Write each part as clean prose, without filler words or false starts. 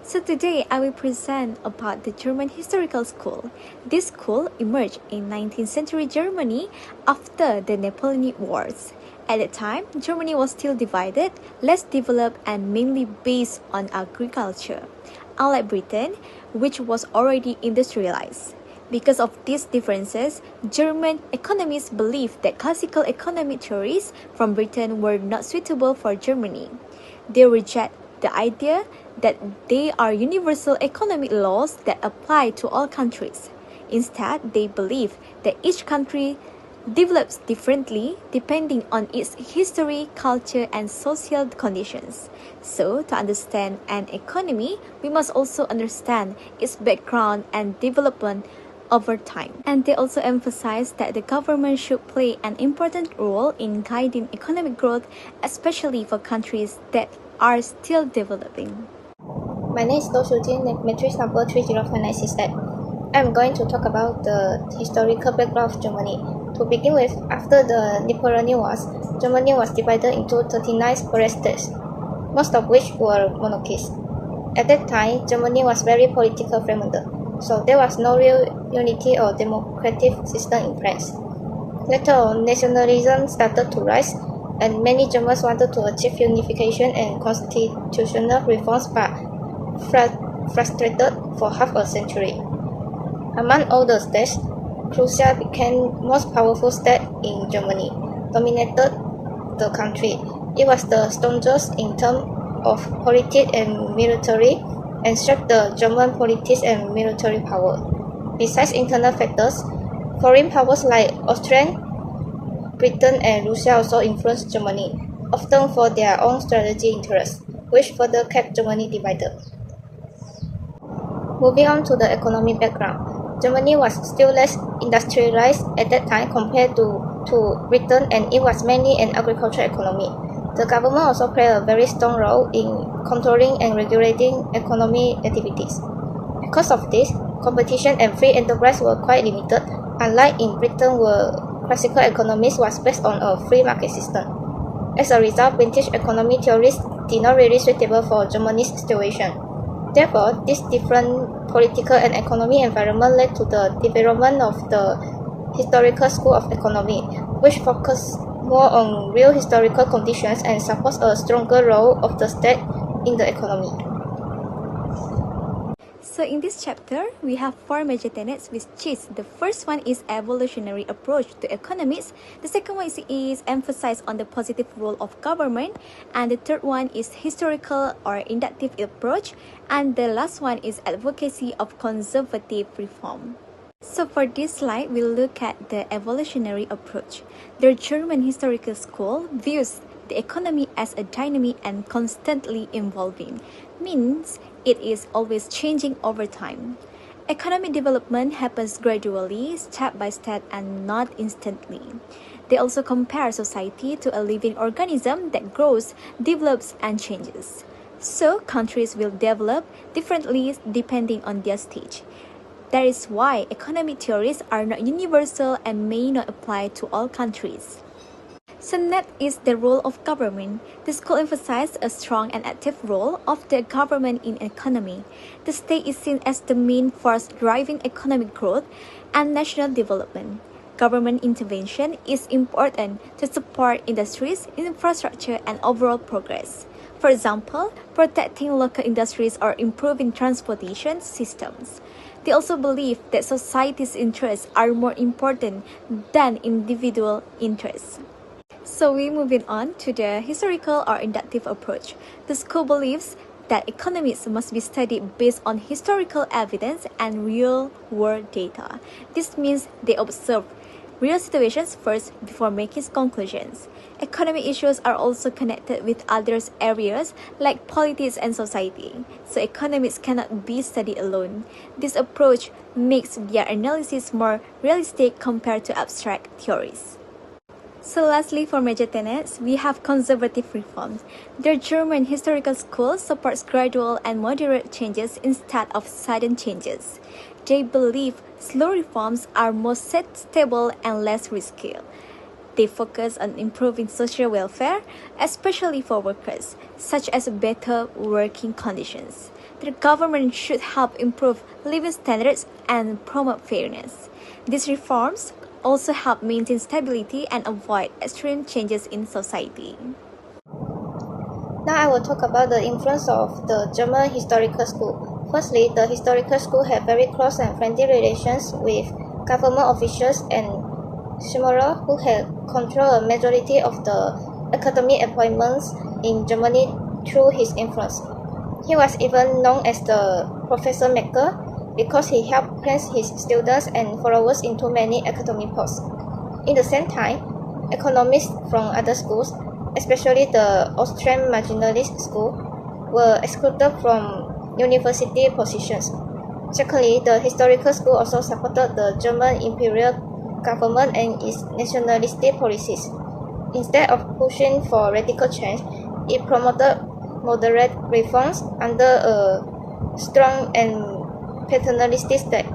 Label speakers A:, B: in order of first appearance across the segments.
A: So today I will present about the German Historical School. This school emerged in 19th century Germany after the Napoleonic Wars. At that time, Germany was still divided, less developed and mainly based on agriculture, unlike Britain, which was already industrialized. Because of these differences, German economists believed that classical economic theories from Britain were not suitable for Germany. They reject the idea that they are universal economic laws that apply to all countries. Instead, they believe that each country develops differently depending on its history, culture, and social conditions. So, to understand an economy, we must also understand its background and development over time. And they also emphasize that the government should play an important role in guiding economic growth, especially for countries that are still developing.
B: My name is Do Shujin, matrix number 30596. I'm going to talk about the historical background of Germany. To begin with, after the Napoleonic Wars, Germany was divided into 39 separate states, most of which were monarchies. At that time, Germany was very politically fragmented, so there was no real unity or democratic system in place. Later on, nationalism started to rise, and many Germans wanted to achieve unification and constitutional reforms but frustrated for half a century. Among all the states, Prussia became most powerful state in Germany, dominated the country. It was the strongest in terms of politics and military, and shaped the German politics and military power. Besides internal factors, foreign powers like Austria, Britain, and Russia also influenced Germany, often for their own strategic interests, which further kept Germany divided. Moving on to the economic background, Germany was still less industrialized at that time compared to Britain, and it was mainly an agricultural economy. The government also played a very strong role in controlling and regulating economic activities. Because of this, competition and free enterprise were quite limited, unlike in Britain where classical economics was based on a free market system. As a result, British economic theories did not really suitable for Germany's situation. Therefore, this different political and economic environment led to the development of the historical school of economy, which focused more on real historical conditions and supports a stronger role of the state in the economy.
A: So in this chapter, we have four major tenets, which is the first one is evolutionary approach to economics, the second one is emphasize on the positive role of government, and the third one is historical or inductive approach, and the last one is advocacy of conservative reform. So for this slide, we'll look at the evolutionary approach. The German historical school views the economy as a dynamic and constantly evolving, means it is always changing over time. Economic development happens gradually, step by step, and not instantly. They also compare society to a living organism that grows, develops, and changes. So countries will develop differently depending on their stage. That is why economic theories are not universal and may not apply to all countries. So next is the role of government. The school emphasizes a strong and active role of the government in economy. The state is seen as the main force driving economic growth and national development. Government intervention is important to support industries, infrastructure, and overall progress. For example, protecting local industries or improving transportation systems. They also believe that society's interests are more important than individual interests. So we're moving on to the historical or inductive approach. The school believes that economics must be studied based on historical evidence and real-world data. This means they observe real situations first before making conclusions. Economic issues are also connected with other areas like politics and society, so economics cannot be studied alone. This approach makes their analysis more realistic compared to abstract theories. So lastly, for major tenets, we have conservative reforms. The German historical school supports gradual and moderate changes instead of sudden changes. They believe slow reforms are more stable and less risky. They focus on improving social welfare, especially for workers, such as better working conditions. The government should help improve living standards and promote fairness. These reforms also help maintain stability and avoid extreme changes in society.
B: Now I will talk about the influence of the German historical school. Firstly, the historical school had very close and friendly relations with government officials and Schimmerer, who had controlled a majority of the academic appointments in Germany through his influence. He was even known as the Professor Maker because he helped place his students and followers into many academic posts. In the same time, economists from other schools, especially the Austrian marginalist school, were excluded from university positions. Secondly, the historical school also supported the German imperial government and its nationalistic policies. Instead of pushing for radical change, it promoted moderate reforms under a strong and paternalistic state.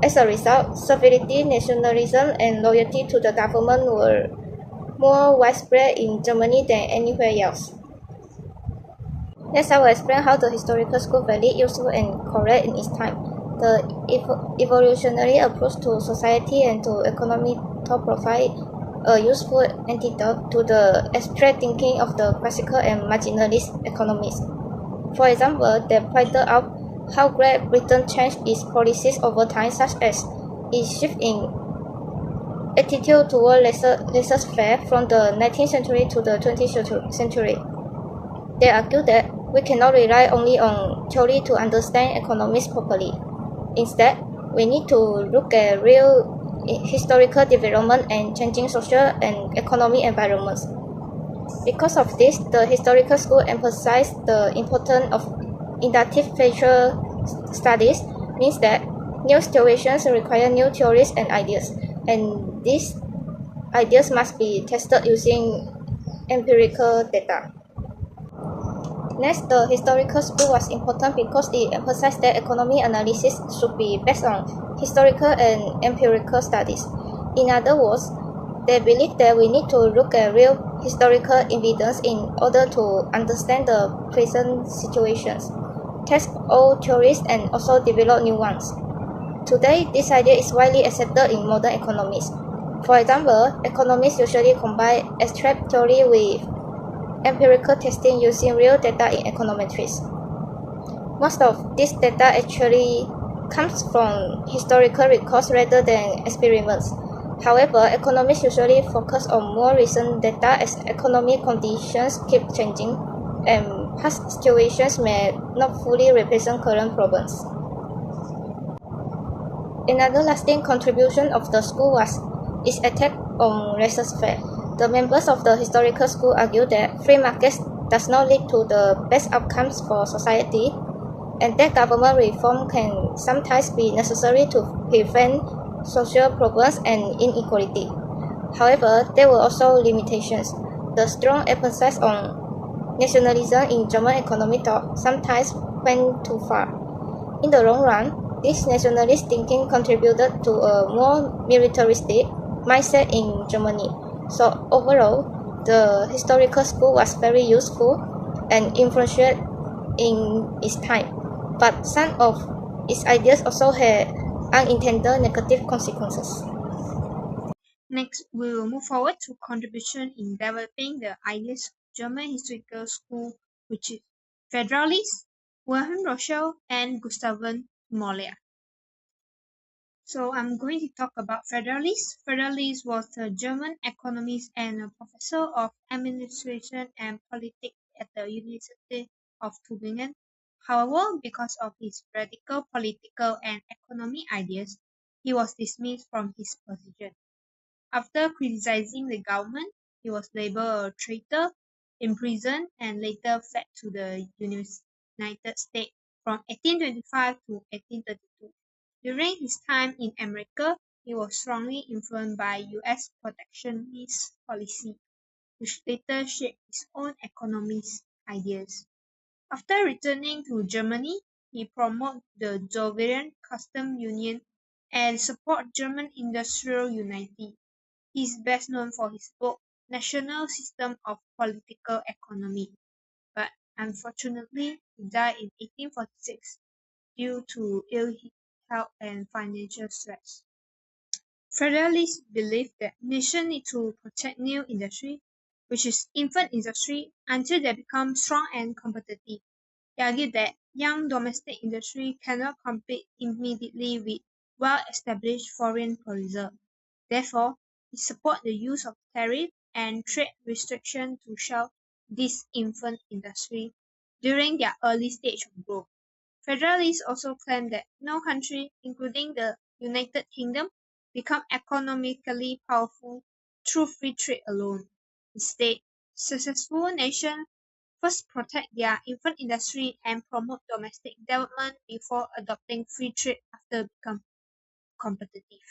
B: As a result, servility, nationalism, and loyalty to the government were more widespread in Germany than anywhere else. Next, I will explain how the historical school valid, useful, and correct in its time. The evolutionary approach to society and to economy to provide a useful antidote to the abstract thinking of the classical and marginalist economists. For example, they pointed out how Great Britain changed its policies over time, such as its shift in attitude toward laissez-faire from the 19th century to the 20th century. They argue that we cannot rely only on theory to understand economics properly. Instead, we need to look at real historical development and changing social and economic environments. Because of this, the historical school emphasized the importance of inductive feature studies, means that new situations require new theories and ideas, and these ideas must be tested using empirical data. Next, the historical school was important because it emphasized that economic analysis should be based on historical and empirical studies. In other words, they believe that we need to look at real historical evidence in order to understand the present situations, test old theories, and also develop new ones. Today, this idea is widely accepted in modern economics. For example, economists usually combine abstract theory with empirical testing using real data in econometrics. Most of this data actually comes from historical records rather than experiments. However, economists usually focus on more recent data as economic conditions keep changing and past situations may not fully represent current problems. Another lasting contribution of the school was its attack on laissez-faire. The members of the historical school argue that free markets does not lead to the best outcomes for society, and that government reform can sometimes be necessary to prevent social problems and inequality. However, there were also limitations. The strong emphasis on nationalism in German economic thought sometimes went too far. In the long run, this nationalist thinking contributed to a more militaristic mindset in Germany. So overall, the historical school was very useful and influential in its time, but some of its ideas also had unintended negative consequences.
C: Next, we will move forward to contribution in developing the ideas of German historical school, which is Federalist, Wilhelm Roschel, and Gustav von Moller. So I'm going to talk about Federalist. Federalist was a German economist and a professor of administration and politics at the University of Tübingen. However, because of his radical political and economic ideas, he was dismissed from his position. After criticizing the government, he was labeled a traitor, imprisoned, and later fled to the United States from 1825 to 1832. During his time in America, he was strongly influenced by US protectionist policy, which later shaped his own economist ideas. After returning to Germany, he promoted the Zollverein custom union and supported German industrial unity. He is best known for his book National System of Political Economy, but unfortunately he died in 1846 due to ill health and financial stress. Federalists believe that nations need to protect new industry, which is infant industry, until they become strong and competitive. They argue that young domestic industry cannot compete immediately with well-established foreign producer. Therefore, they support the use of tariff and trade restriction to shelve this infant industry during their early stage of growth. Federalists also claim that no country, including the United Kingdom, become economically powerful through free trade alone. Instead, successful nations first protect their infant industry and promote domestic development before adopting free trade after become competitive.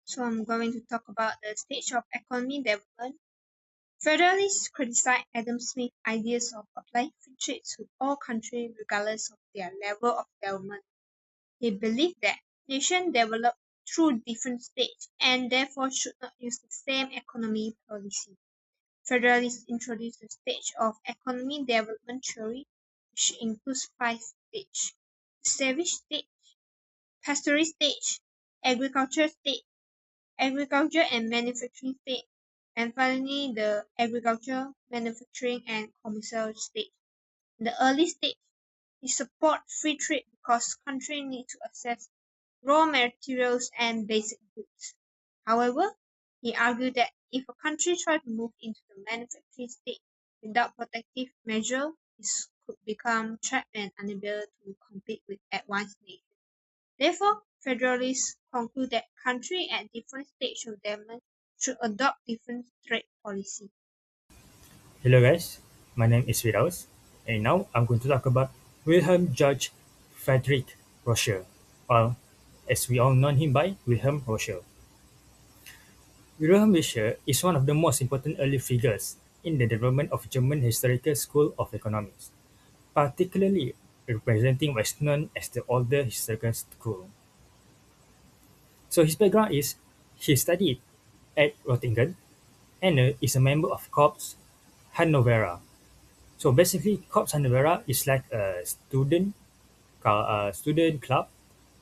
C: So I'm going to talk about the stage of economy development. Federalists criticize Adam Smith's ideas of applying free trade to all countries regardless of their level of development. He believed that nations develop through different stages and therefore should not use the same economy policy. Federalists introduced the stage of economy development theory, which includes five stages: the savage stage, pastoralist stage, agriculture stage, agriculture and manufacturing stage, and finally the agriculture, manufacturing and commercial stage. In the early stage, he support free trade because countries need to access raw materials and basic goods. However, he argued that if a country tried to move into the manufacturing state without protective measures, it could become trapped and unable to compete with advanced nations. Therefore, Federalists conclude that countries at different stages of development should adopt different trade policies.
D: Hello guys, my name is Firaus, and now I'm going to talk about Wilhelm George Friedrich Rocher, or as we all know him by Wilhelm Rocher. Wilhelm Rocher is one of the most important early figures in the development of German historical school of economics, particularly representing what is known as the older historical school. So his background is he studied at Göttingen and is a member of Corps Hannovera. So basically, Corps Hannovera is like a student club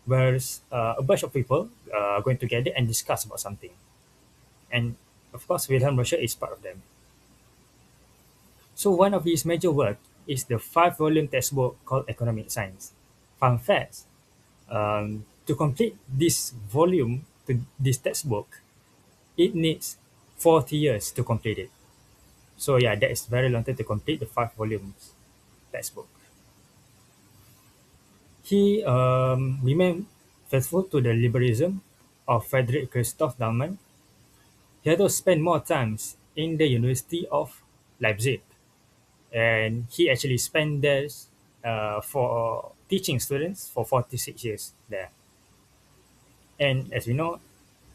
D: where a bunch of people are going together and discuss about something. And of course, Wilhelm Rocher is part of them. So one of his major work is the five-volume textbook called Economic Science. Fun facts: to complete this volume, to this textbook, it needs 40 years to complete it. So yeah, that is very long time to complete the five volumes textbook. He remained faithful to the liberalism of Friedrich Christoph Dahlmann. He had to spend more times in the University of Leipzig, and he actually spent there for teaching students for 46 years there. And as we know,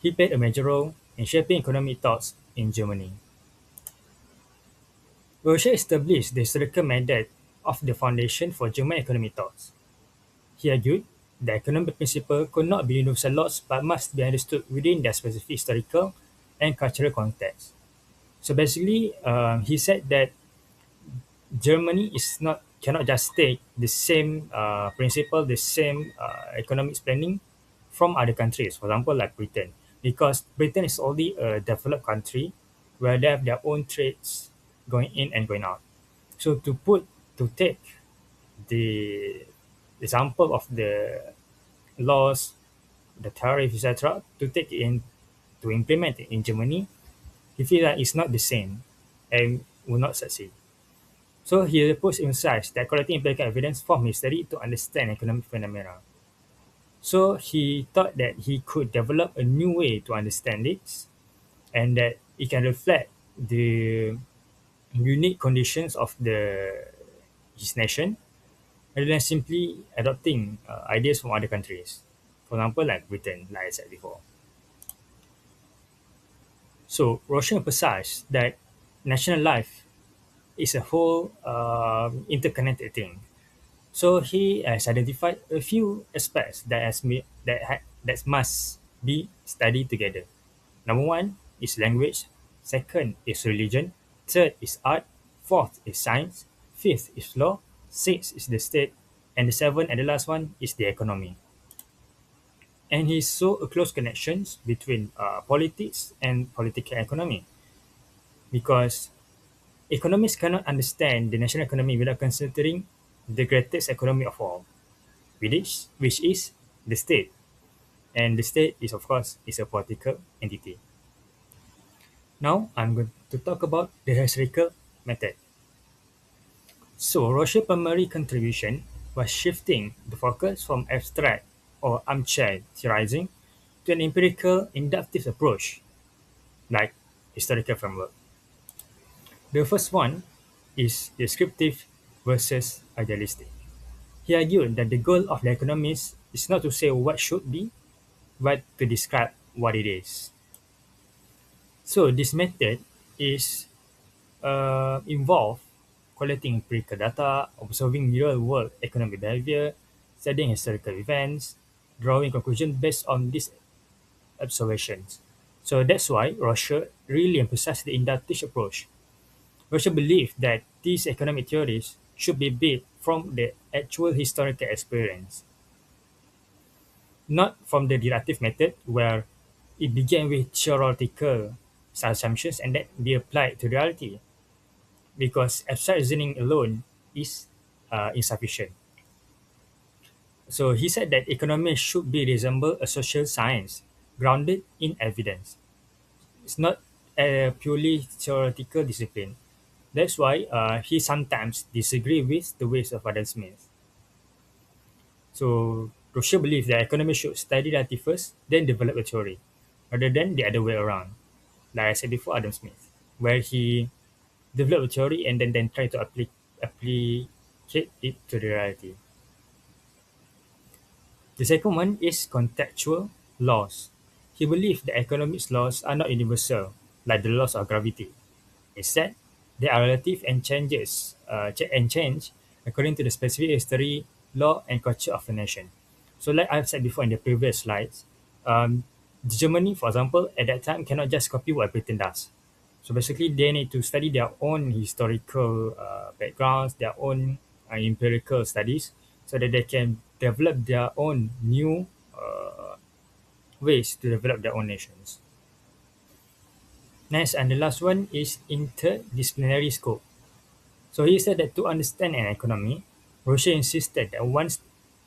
D: he played a major role in shaping economic thoughts in Germany. Rocher established the historical mandate of the foundation for German economic thoughts. He argued that economic principles could not be universal laws but must be understood within their specific historical and cultural context. So basically, he said that Germany is not cannot just take the same principle, the same economics planning from other countries. For example, like Britain, because Britain is already a developed country where they have their own trades going in and going out. So to take the example of the laws, the tariff, etc., to take it in to implement it in Germany, he feels that it's not the same and will not succeed. So he proposed emphasize that collecting empirical evidence from history to understand economic phenomena. So he thought that he could develop a new way to understand it and that it can reflect the unique conditions of the his nation rather than simply adopting ideas from other countries. For example, like Britain, like I said before. So Rocher emphasized that national life is a whole interconnected thing. So he has identified a few aspects that must be studied together. Number one is language, second is religion, third is art, fourth is science, fifth is law, sixth is the state, and the seventh and the last one is the economy. And he saw a close connections between politics and political economy because economists cannot understand the national economy without considering the greatest economy of all, which is the state. And the state is, of course, is a political entity. Now, I'm going to talk about the historical method. So, Roche's primary contribution was shifting the focus from abstract or armchair theorizing to an empirical inductive approach, like historical framework. The first one is descriptive versus idealistic. He argued that the goal of the economist is not to say what should be, but to describe what it is. So this method is involve collecting empirical data, observing real-world economic behavior, studying historical events, drawing conclusions based on these observations. So that's why Roche really emphasized the inductive approach. Roche believed that these economic theories should be built from the actual historical experience, not from the deductive method where it began with theoretical assumptions and then be applied to reality because abstract reasoning alone is insufficient. So he said that economics should be resemble a social science grounded in evidence. It's not a purely theoretical discipline. That's why he sometimes disagree with the ways of Adam Smith. So Roche believes that economists should study reality first, then develop a theory, rather than the other way around. Like I said before, Adam Smith, where he developed a theory and then try to applicate it to the reality. The second one is contextual laws. He believed that economics laws are not universal, like the laws of gravity. Instead, they are relative and change according to the specific history, law, and culture of the nation. So, like I've said before in the previous slides, Germany, for example, at that time cannot just copy what Britain does. So basically, they need to study their own historical backgrounds, their own empirical studies, so that they can develop their own new ways to develop their own nations. Next, and the last one is interdisciplinary scope. So he said that to understand an economy, Roche insisted that one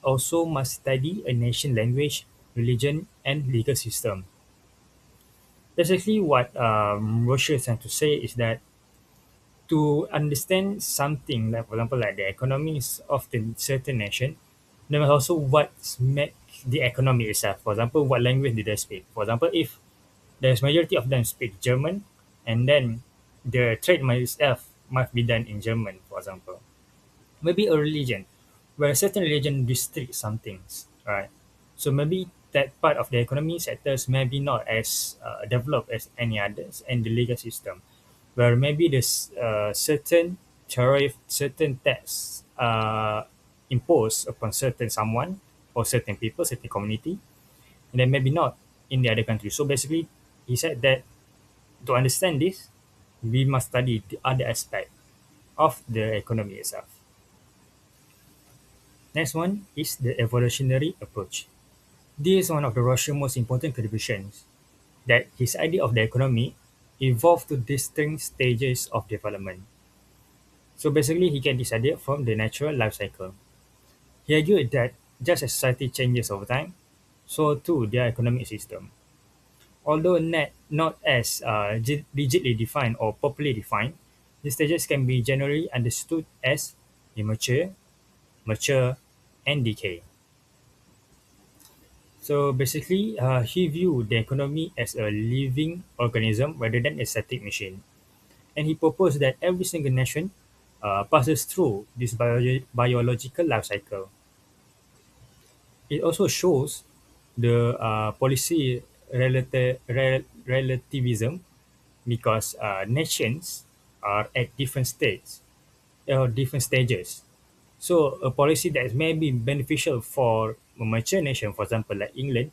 D: also must study a nation language, religion, and legal system. Basically, what Roche is trying to say is that to understand something, like for example, like the economies of the certain nation, then also what make the economy itself. For example, what language do they speak? For example, if there's majority of them speak German, and then the trade itself must be done in German, for example. Maybe a religion, where a certain religion restricts some things, right? So maybe that part of the economy sectors may be not as developed as any others, and the legal system, where maybe there's certain tariff, certain tax imposed upon certain someone or certain people, certain community, and then maybe not in the other country. So basically, he said that to understand this, we must study the other aspect of the economy itself. Next one is the evolutionary approach. This is one of the Russian most important contributions, that his idea of the economy evolved to distinct stages of development. So basically, he get this idea from the natural life cycle. He argued that just as society changes over time, so too their economic system. Although not as rigidly defined or properly defined, these stages can be generally understood as immature, mature, and decay. So basically, he viewed the economy as a living organism rather than a static machine. And he proposed that every single nation passes through this biological life cycle. It also shows the policy relativism because nations are at different states or different stages. So a policy that may be beneficial for a mature nation, for example, like England,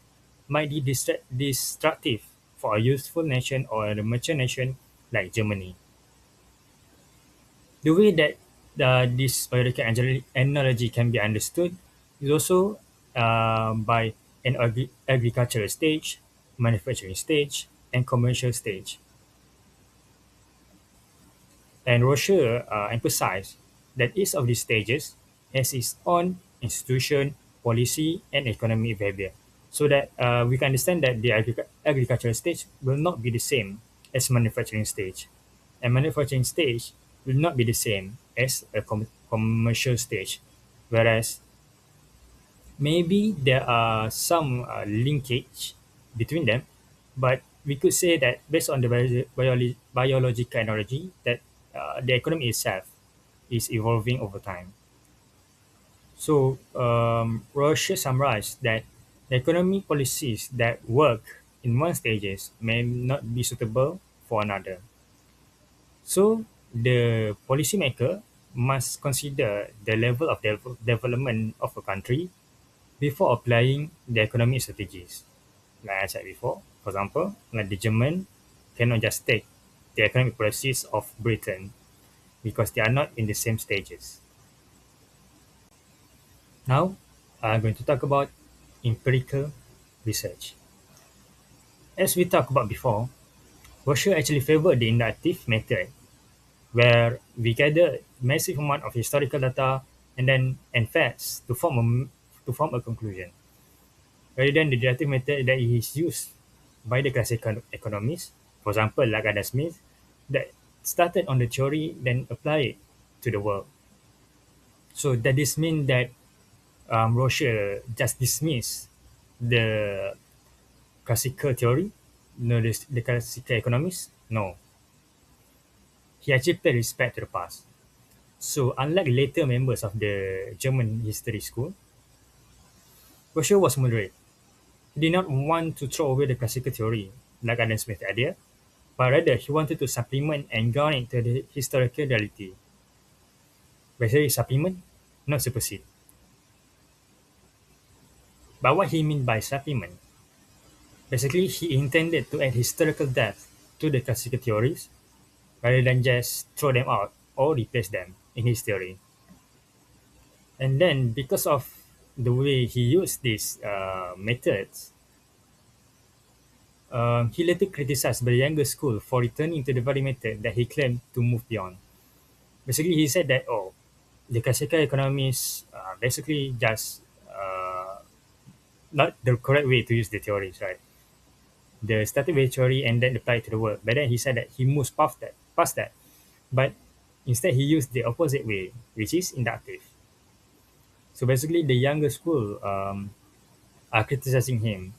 D: might be destructive for a useful nation or a mature nation like Germany. The way that this biological analogy can be understood is also by an agricultural stage, manufacturing stage, and commercial stage. And Rocher emphasized that each of these stages has its own institution, policy, and economic behavior, so that we can understand that the agricultural stage will not be the same as manufacturing stage, and manufacturing stage will not be the same as a commercial stage, whereas maybe there are some linkage between them, but we could say that based on the biological analogy that the economy itself is evolving over time. So Roche summarized that the economic policies that work in one stages may not be suitable for another. So the policymaker must consider the level of development of a country before applying the economic strategies. Like I said before, for example, like the German cannot just take the economic policies of Britain because they are not in the same stages. Now, I'm going to talk about empirical research. As we talked about before, Rocher actually favored the inductive method, where we gather massive amount of historical data and facts to form a conclusion, rather than the deductive method that is used by the classical economists, for example, like Adam Smith, that started on the theory then apply it to the world. So that this mean that Rocher just dismiss the classical theory, no, the classical economists? No. He actually paid respect to the past. So unlike later members of the German history school, Rocher was moderate. He did not want to throw away the classical theory, like Adam Smith's idea, but rather he wanted to supplement and ground it to the historical reality. Basically, supplement, not supersede. But what he meant by supplement? Basically, he intended to add historical depth to the classical theories rather than just throw them out or replace them in his theory. And then, because of the way he used these methods, he later criticized by the younger school for returning to the very method that he claimed to move beyond. Basically, he said that, oh, the classical economists basically just not the correct way to use the theories, right? The static way theory and then apply it to the world. But then he said that he moves past that. But instead, he used the opposite way, which is inductive. So basically, the younger school are criticizing him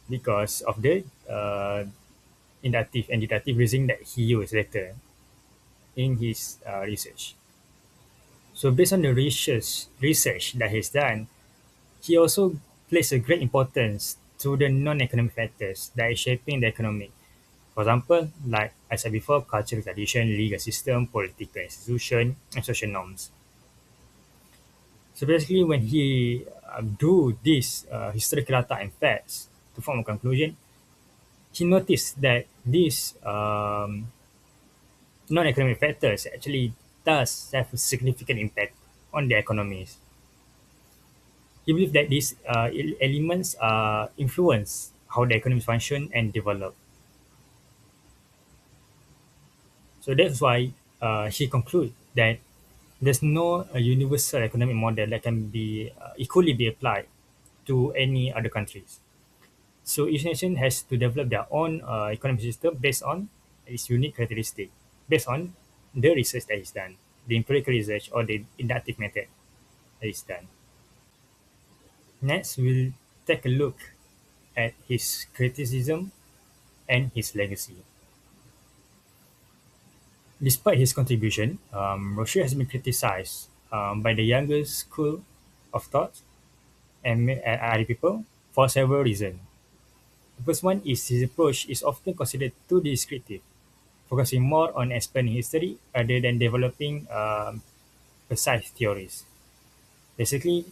D: because of the inductive and deductive reasoning that he used later in his research. So based on the research that he's done, he also placed a great importance to the non-economic factors that is shaping the economy. For example, like I said before, cultural tradition, legal system, political institution, and social norms. So basically, when he drew these historical data and facts to form a conclusion, he noticed that these non-economic factors actually does have a significant impact on the economies. He believed that these elements influence how the economies function and develop. So that's why he concluded that there's no universal economic model that can be equally be applied to any other countries. So each nation has to develop their own economic system based on its unique characteristic, based on the research that is done, the empirical research or the inductive method that is done. Next, we'll take a look at his criticism and his legacy. Despite his contribution, Rocher has been criticized by the younger school of thought and other people for several reasons. The first one is his approach is often considered too descriptive, focusing more on explaining history rather than developing precise theories. Basically,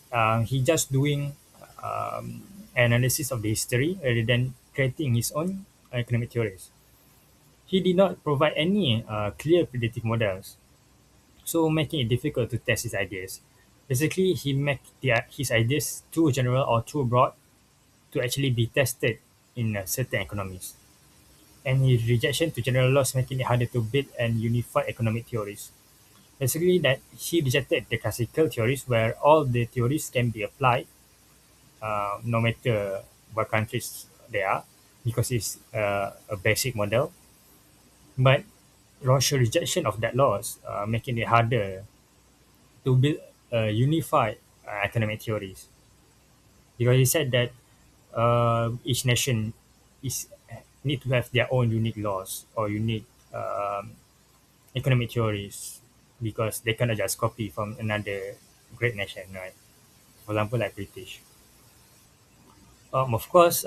D: he just doing analysis of the history rather than creating his own economic theories. He did not provide any clear predictive models, so making it difficult to test his ideas. Basically, he made his ideas too general or too broad to actually be tested in certain economies. And his rejection to general laws making it harder to build and unify economic theories. Basically, that he rejected the classical theories where all the theories can be applied no matter what countries they are, because it's a basic model. But Roche's rejection of that laws, making it harder to build unified economic theories, because he said that each nation is need to have their own unique laws or unique economic theories, because they cannot just copy from another great nation, right? For example, like British. Of course,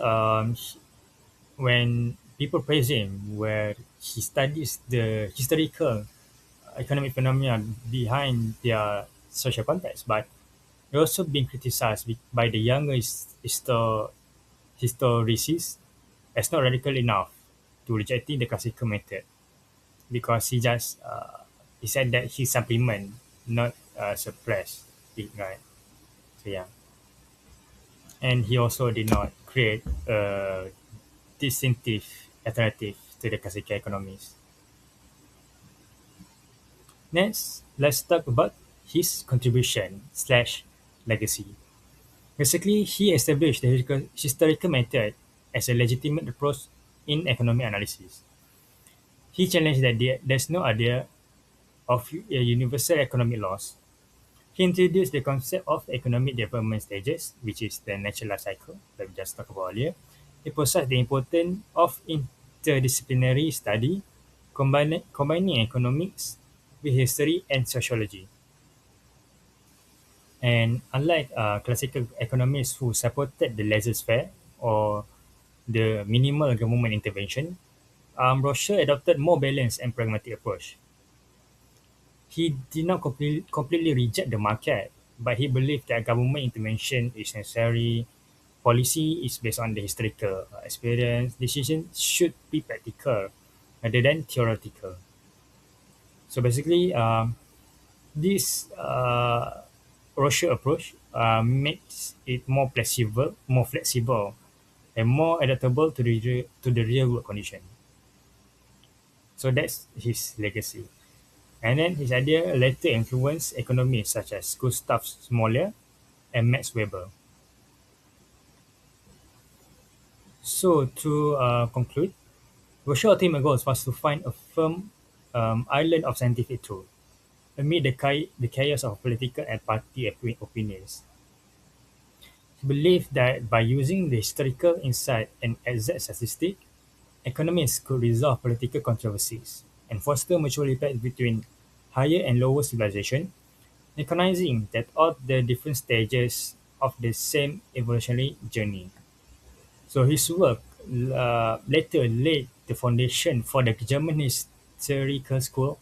D: when people praise him, where he studies the historical economic phenomena behind their social context, but they're also being criticized by the younger historicists as not radical enough to rejecting the classical method, because he said that he supplement, not suppress it, right? So yeah, and he also did not create a distinctive alternative to the classical economies. Next, let's talk about his contribution slash legacy. Basically, he established the historical method as a legitimate approach in economic analysis. He challenged that there's no idea of a universal economic laws. He introduced the concept of economic development stages, which is the natural life cycle that we just talked about earlier. He emphasized the importance of interdisciplinary study, combining economics with history and sociology. And unlike classical economists who supported the laissez-faire or the minimal government intervention, Roche adopted more balanced and pragmatic approach. He did not completely reject the market, but he believed that government intervention is necessary. Policy is based on the historical experience. Decisions should be practical rather than theoretical. So basically, this Roche approach makes it more flexible, and more adaptable to the real world condition. So that's his legacy. And then his idea later influenced economists such as Gustav Smoller and Max Weber. So to conclude, Roche's ultimate goal was to find a firm island of scientific truth amid the chaos of political and party opinions. He believed that by using the historical insight and exact statistics, economists could resolve political controversies and foster mutual respect between higher and lower civilization, recognizing that all the different stages of the same evolutionary journey. So his work later laid the foundation for the German historical school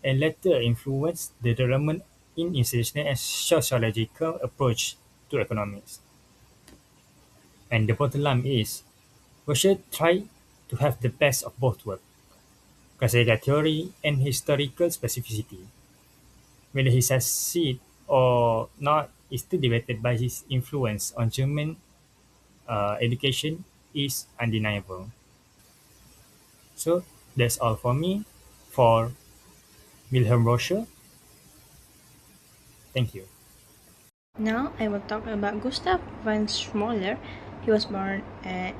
D: and later influenced the development in institutional and sociological approach to economics. And the bottom line is, Roche tried to have the best of both worlds, classical theory and historical specificity. Whether he succeed or not is still debated, by his influence on German education is undeniable. So that's all for me for Wilhelm Roche. Thank you.
E: Now I will talk about Gustav von Schmoller. He was born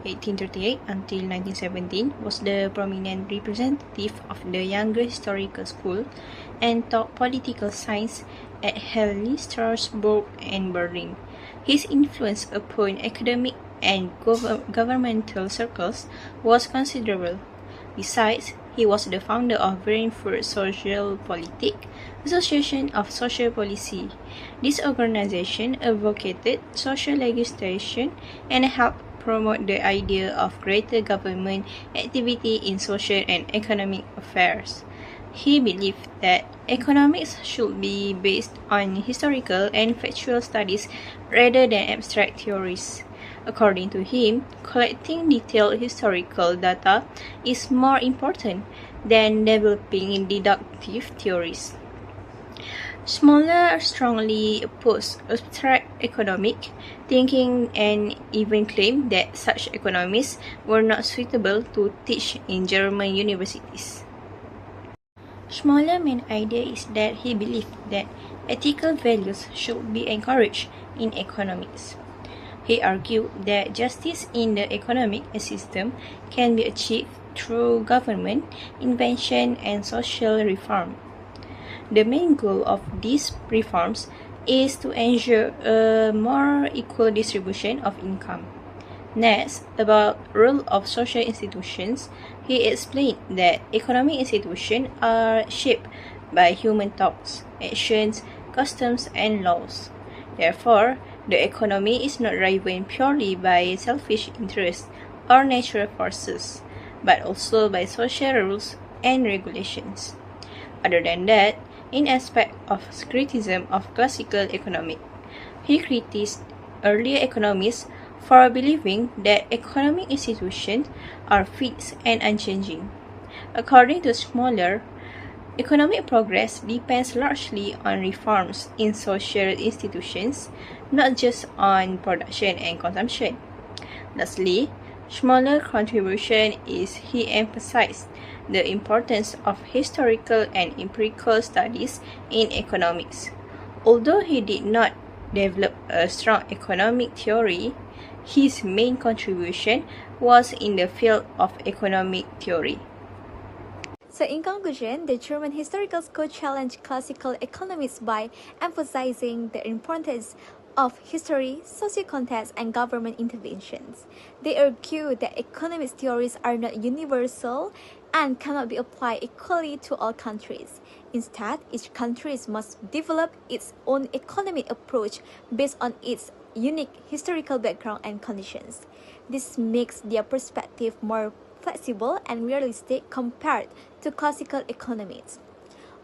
E: 1838 until 1917, was the prominent representative of the younger historical school, and taught political science at Halle, Strasbourg, and Berlin. His influence upon academic and governmental circles was considerable. Besides, he was the founder of Frankfurt Sozialpolitik, Association of Social Policy. This organization advocated social legislation and helped promote the idea of greater government activity in social and economic affairs. He believed that economics should be based on historical and factual studies rather than abstract theories. According to him, collecting detailed historical data is more important than developing deductive theories. Smaller strongly opposed abstract economic thinking and even claimed that such economists were not suitable to teach in German universities. Schmaller's main idea is that he believed that ethical values should be encouraged in economics. He argued that justice in the economic system can be achieved through government invention and social reform. The main goal of these reforms is to ensure a more equal distribution of income. Next, about role of social institutions, he explained that economic institutions are shaped by human thoughts, actions, customs, and laws. Therefore, the economy is not driven purely by selfish interests or natural forces, but also by social rules and regulations. Other than that, in aspect of criticism of classical economics, he criticized earlier economists for believing that economic institutions are fixed and unchanging. According to Schmoller, economic progress depends largely on reforms in social institutions, not just on production and consumption. Lastly, Schmoller's contribution is he emphasized the importance of historical and empirical studies in economics. Although he did not develop a strong economic theory, his main contribution was in the field of economic theory.
A: So in conclusion, the German Historical School challenged classical economists by emphasizing the importance of history, social context, and government interventions. They argue that economics theories are not universal and cannot be applied equally to all countries. Instead, each country must develop its own economic approach based on its unique historical background and conditions. This makes their perspective more flexible and realistic compared to classical economics.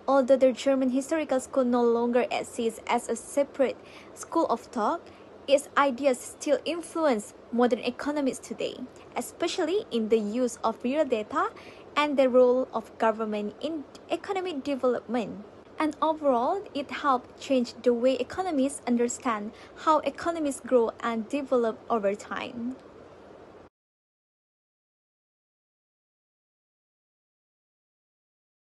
A: Although the German Historical School no longer exists as a separate school of thought, its ideas still influence modern economics today, especially in the use of real data and the role of government in economic development. And overall, it helped change the way economists understand how economies grow and develop over time.